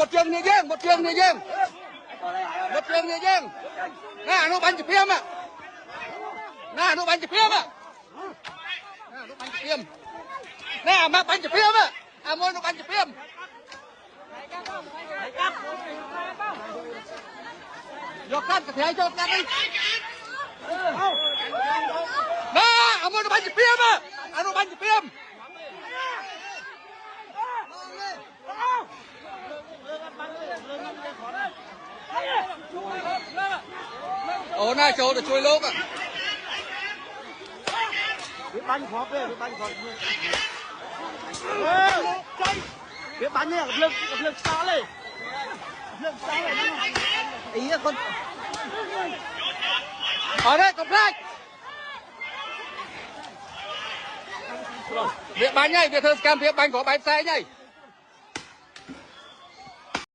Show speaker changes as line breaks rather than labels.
một trường như riêng nè nó bắn chụp phim à nè nó bắn chụp phim à nè mà bắn chụp phim à môi nó bắn chụp phim vô cắt cái cho cắt đi nè môi nó bắn chụp phim à nó bắn chụp phim ồ này chỗ để chui lốp à
biết bắn khó về biết bắn khó biết bắn này gặp lực xa lên ý là con
ở đây cầm flag việc bắn nhảy việc thơ scam việc bắn có bắn xe nhảy